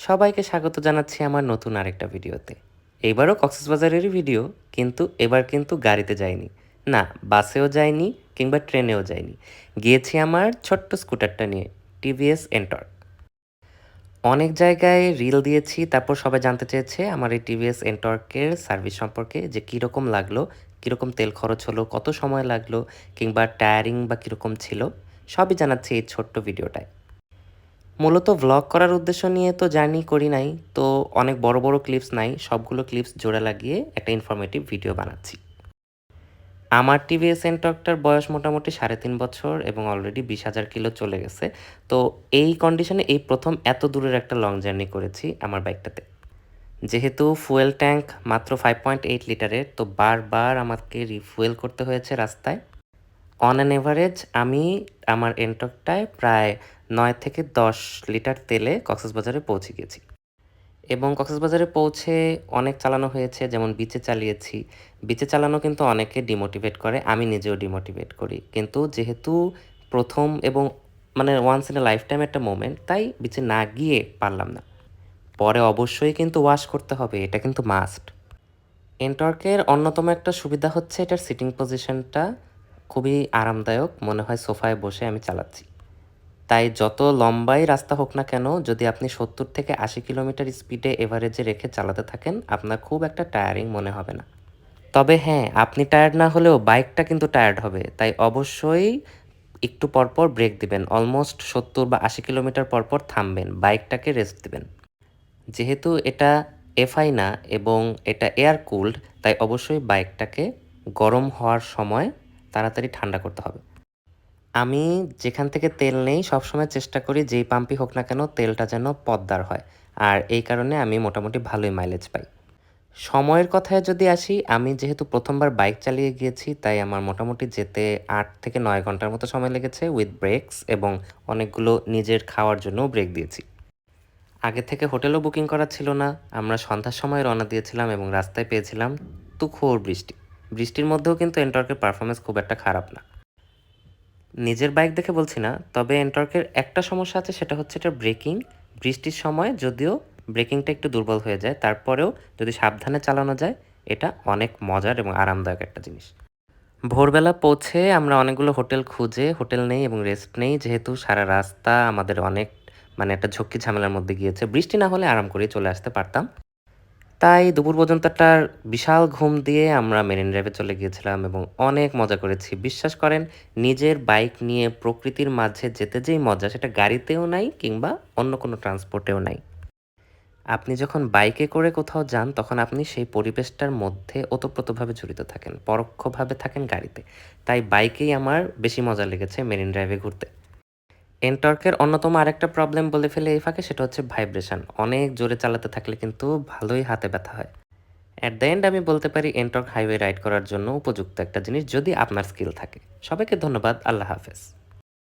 সবাইকে স্বাগত জানাচ্ছি আমার নতুন আরেকটা ভিডিওতে। এবারও কক্সবাজারেরই ভিডিও, কিন্তু এবার কিন্তু গাড়িতে যাইনি। না, বাসেও যাইনি কিংবা ট্রেনেও যাইনি। গিয়েছি আমার ছোট্ট স্কুটারটা নিয়ে, টিভিএস এন্টর্ক। অনেক জায়গায় রিল দিয়েছি, তারপর সবাই জানতে চেয়েছে আমার এই টিভিএস এন্টর্কের সার্ভিস সম্পর্কে, যে কীরকম লাগলো, কীরকম তেল খরচ হলো, কত সময় লাগলো, কিংবা টায়ারিং বা কীরকম ছিল। সবই জানাচ্ছি এই ছোট্ট ভিডিওটায়। মূলত ভ্লগ করার উদ্দেশ্য নিয়ে তো জার্নি করি নাই, তো অনেক বড় বড় ক্লিপস নাই, সবগুলো ক্লিপস জোড়া লাগিয়ে একটা ইনফরমেটিভ ভিডিও বানাচ্ছি। আমার টিভিএস এন্টর্কটার বয়স মোটামুটি 3.5 বছর এবং অলরেডি 20,000 কিলো চলে গেছে। তো এই কন্ডিশনে এই প্রথম এত দূরের একটা লং জার্নি করেছি আমার বাইকটাতে। যেহেতু ফুয়েল ট্যাঙ্ক মাত্র 5.8 লিটারের, তো বারবার আমাকে রিফুয়েল করতে হয়েছে রাস্তায়। অন অ্যান এভারেজ আমি আমার এন্টর্কটায় প্রায় 9 থেকে 10 লিটার তেলে কক্সবাজারে পৌঁছে গেছি। এবং কক্সবাজারে পৌঁছে অনেক চালানো হয়েছে, যেমন বিচে চালিয়েছি। বিচে চালানো কিন্তু অনেকে ডিমোটিভেট করে, আমি নিজেও ডিমোটিভেট করি। কিন্তু যেহেতু প্রথম এবং মানে once in a lifetime একটা মোমেন্ট, তাই বিচে না গিয়ে পারলাম না। পরে অবশ্যই কিন্তু ওয়াশ করতে হবে, এটা কিন্তু মাস্ট। এন্টর্কের অন্যতম একটা সুবিধা হচ্ছে এটার সিটিং পজিশনটা খুবই আরামদায়ক, মনে হয় সোফায় বসে আমি চালাচ্ছি। তাই যত লম্বাই রাস্তা হোক না কেন, যদি আপনি 70 থেকে 80 কিলোমিটার স্পিডে এভারেজে রেখে চালাতে থাকেন, আপনার খুব একটা টায়ারিং মনে হবে না। তবে হ্যাঁ, আপনি টায়ার্ড না হলেও বাইকটা কিন্তু টায়ার্ড হবে, তাই অবশ্যই একটু পরপর ব্রেক দিবেন। অলমোস্ট 70 বা 80 কিলোমিটার পরপর থামবেন, বাইকটাকে রেস্ট দিবেন। যেহেতু এটা এফআই না এবং এটা এয়ার কুলড, তাই অবশ্যই বাইকটাকে গরম হওয়ার সময় তাড়াতাড়ি ঠান্ডা করতে হবে। আমি যেখান থেকে তেল নেই সবসময় চেষ্টা করি যেই পাম্পই হোক না কেন তেলটা যেন পদ্মার হয়। আর এই কারণে আমি মোটামুটি ভালোই মাইলেজ পাই। সময়ের কথায় যদি আসি, আমি যেহেতু প্রথমবার বাইক চালিয়ে গিয়েছি, তাই আমার মোটামুটি যেতে 8 থেকে 9 ঘন্টার মতো সময় লেগেছে উইথ ব্রেকস, এবং অনেকগুলো নিজের খাওয়ার জন্যও ব্রেক দিয়েছি। আগে থেকে হোটেলও বুকিং করা ছিল না। আমরা সন্ধ্যার সময় রওনা দিয়েছিলাম এবং রাস্তায় পেয়েছিলাম তুখোড় বৃষ্টি। বৃষ্টির মধ্যেও কিন্তু এন্টর্কের পারফরমেন্স খুব একটা খারাপ না। নিজের বাইক দেখে বলছি না, তবে এন্টর্কের একটা সমস্যা আছে, সেটা হচ্ছে এটার ব্রেকিং। বৃষ্টির সময় যদিও ব্রেকিংটা একটু দুর্বল হয়ে যায়, তারপরেও যদি সাবধানে চালানো যায়, এটা অনেক মজার এবং আরামদায়ক একটা জিনিস। ভোরবেলা পৌঁছে আমরা অনেকগুলো হোটেল খুঁজে হোটেল নেই এবং রেস্ট নেই, যেহেতু সারা রাস্তা আমাদের অনেক একটা ঝক্কি ঝামেলার মধ্যে গিয়েছে। বৃষ্টি না হলে আরাম করে চলে আসতে পারতাম। তাই দুপুর পর্যন্ত একটা বিশাল ঘুম দিয়ে আমরা মেরিন ড্রাইভে চলে গিয়েছিলাম এবং অনেক মজা করেছি। বিশ্বাস করেন, নিজের বাইক নিয়ে প্রকৃতির মাঝে যেতে যেই মজা, সেটা গাড়িতেও নাই কিংবা অন্য কোনো ট্রান্সপোর্টেও নাই। আপনি যখন বাইকে করে কোথাও যান, তখন আপনি সেই পরিবেশটার মধ্যে ওতপ্রোতভাবে জড়িত থাকেন, পরোক্ষভাবে থাকেন গাড়িতে। তাই বাইকেই আমার বেশি মজা লেগেছে মেরিন ড্রাইভে ঘুরতে। এনটর্কের অন্যতম আরেকটা প্রবলেম বলে ফেলে এই ফাঁকে, সেটা হচ্ছে ভাইব্রেশন। অনেক জোরে চালাতে থাকলে কিন্তু ভালোই হাতে ব্যথা হয়। অ্যাট দ্য এন্ড আমি বলতে পারি এনটর্ক হাইওয়ে রাইড করার জন্য উপযুক্ত একটা জিনিস, যদি আপনার স্কিল থাকে। সবাইকে ধন্যবাদ। আল্লাহ হাফেজ।